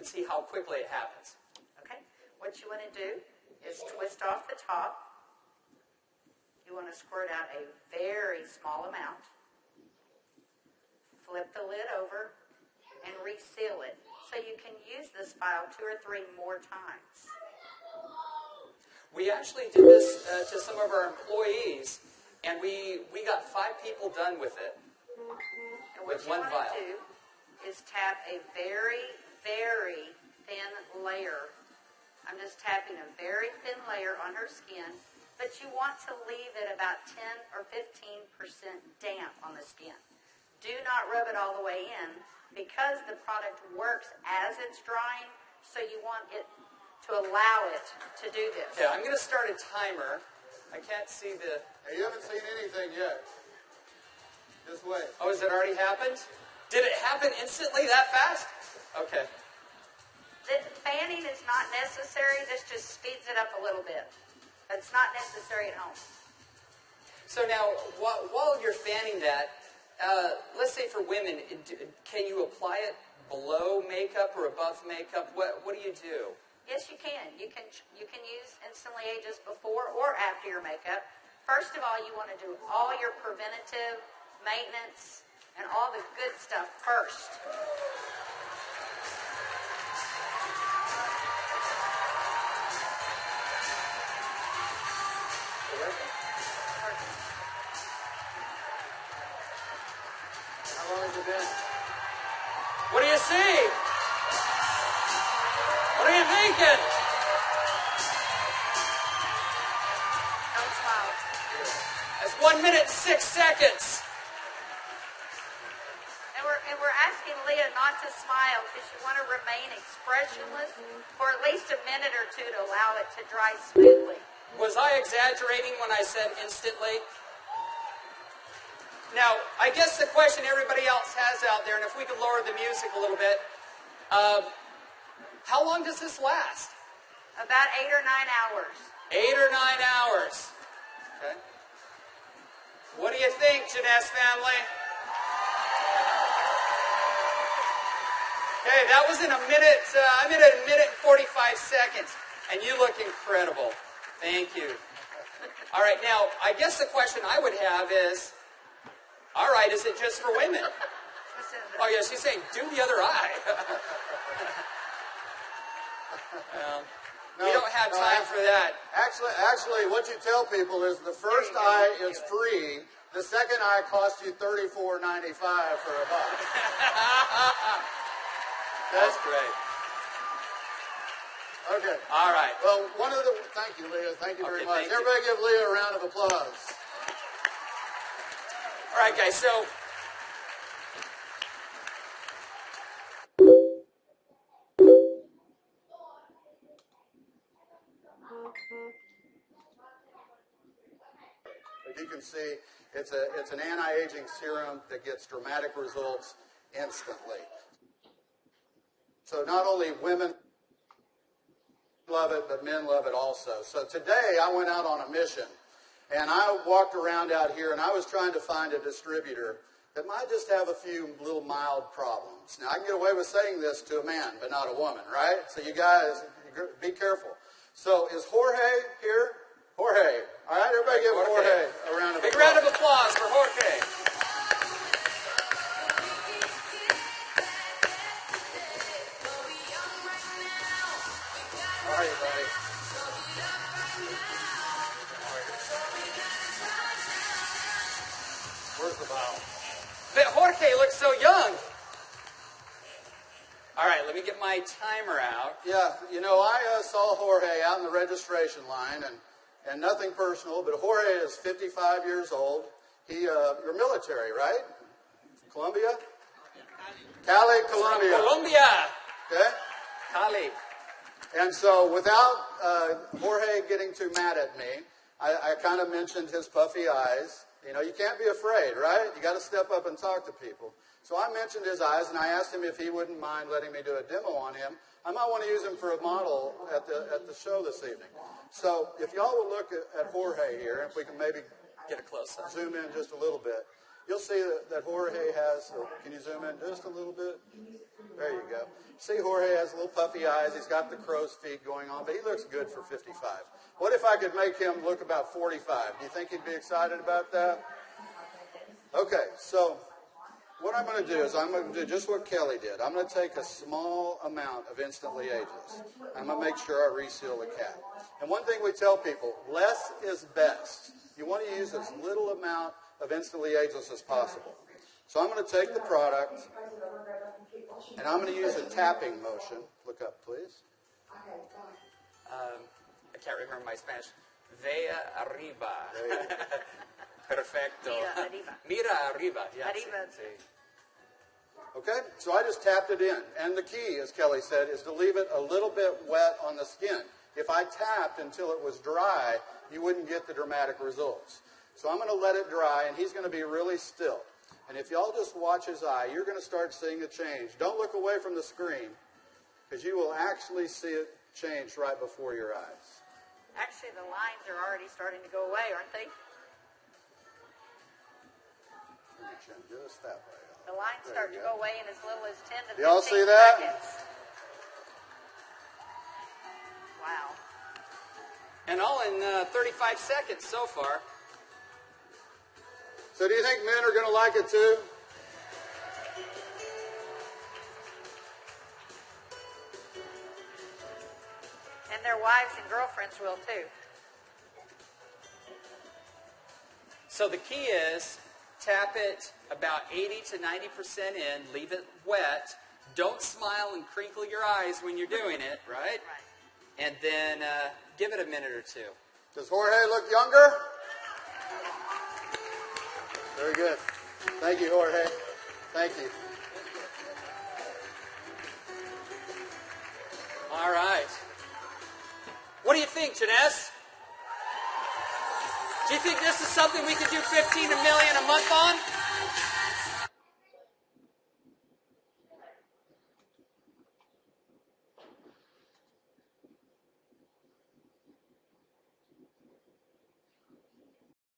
can see how quickly it happens. Okay. What you want to do is twist off the top. You want to squirt out a very small amount. Flip the lid over and reseal it so you can use this file 2 or 3 more times. We actually did this to some of our employees, and we got 5 people done with it. And what with you one want vial. to do is tap a very, very thin layer. I'm just tapping a very thin layer on her skin, but you want to leave it about 10 or 15% damp on the skin. Do not rub it all the way in because the product works as it's drying, so you want it to allow it to do this. Yeah, I'm going to start a timer. I can't see the... Hey, you haven't seen anything yet. Just wait. Oh, has it already happened? Did it happen instantly that fast? Okay. The fanning is not necessary. This just speeds it up a little bit. It's not necessary at home. So now, while you're fanning that, let's say for women, can you apply it below makeup or above makeup? What do you do? Yes, you can. You can use Instantly Ageless before or after your makeup. First of all, you want to do all your preventative maintenance and all the good stuff first. How long has it been? What do you see? What are you thinking? Don't smile. That's 1 minute and 6 seconds. And we're asking Leah not to smile because you want to remain expressionless for at least a minute or 2 to allow it to dry smoothly. Was I exaggerating when I said instantly? Now, I guess the question everybody else has out there, and if we could lower the music a little bit, how long does this last? About 8 or 9 hours. 8 or 9 hours. Okay. What do you think, Jeunesse family? Okay, that was in a minute. I'm in a minute and 45 seconds, and you look incredible. Thank you. All right, now I guess the question I would have is, all right, is it just for women? Oh yeah, she's saying do the other eye. We don't have time for that. Actually, what you tell people is the first eye is free. The second eye costs you $34.95 for a buck. That's great. Okay. All right. Well, thank you, Leah. Thank you very much. thank Everybody give Leah a round of applause. All right, guys. So, as you can see, it's an anti-aging serum that gets dramatic results instantly. So not only women love it, but men love it also. So today I went out on a mission, and I walked around out here, and I was trying to find a distributor that might just have a few little mild problems. Now, I can get away with saying this to a man, but not a woman, right? So you guys, be careful. So is Jorge here? Jorge. All right, everybody give Jorge a round of applause. big round of applause for Jorge. How are you, buddy? Where's the bottle? But Jorge looks so young. All right, let me get my timer out. Yeah, you know, I saw Jorge out in the registration line, and nothing personal, but Jorge is 55 years old. You're military, right? Colombia? Cali, Colombia. Colombia. Okay? Cali. And so without Jorge getting too mad at me, I kind of mentioned his puffy eyes. You know, you can't be afraid, right? You got to step up and talk to people. So I mentioned his eyes, and I asked him if he wouldn't mind letting me do a demo on him. I might want to use him for a model at the show this evening. So if y'all will look at Jorge here, if we can maybe Get a close up. zoom in just a little bit. you'll see that Jorge has, can you zoom in just a little bit? There you go. See, Jorge has little puffy eyes. He's got the crow's feet going on, but he looks good for 55. What if I could make him look about 45? Do you think he'd be excited about that? Okay, so what I'm going to do is I'm going to do just what Kelly did. I'm going to take a small amount of Instantly Ageless. I'm going to make sure I reseal the cap. And one thing we tell people, less is best. You want to use as little amount of Instantly Ageless as possible. So I'm going to take the product, and I'm going to use a tapping motion. Look up, please. I can't remember my Spanish. Vea arriba. Perfecto. Mira arriba. Mira arriba. Yeah, Arriba. sí. Okay, so I just tapped it in. And the key, as Kelly said, is to leave it a little bit wet on the skin. If I tapped until it was dry, you wouldn't get the dramatic results. So I'm going to let it dry, and he's going to be really still. And if y'all just watch his eye, you're going to start seeing a change. Don't look away from the screen, because you will actually see it change right before your eyes. Actually, the lines are already starting to go away, aren't they? Just that way. The lines There start you to go. go away in as little as 10 to 15 Y'all see that? seconds. Wow. And all in 35 seconds so far. So do you think men are going to like it too? And their wives and girlfriends will too. So the key is tap it about 80 to 90% in, leave it wet. Don't smile and crinkle your eyes when you're doing it, right? Right. And then give it a minute or two. Does Jorge look younger? Very good. Thank you, Jorge. Thank you. All right. What do you think, Jeunesse? Do you think this is something we could do 15 million a month on?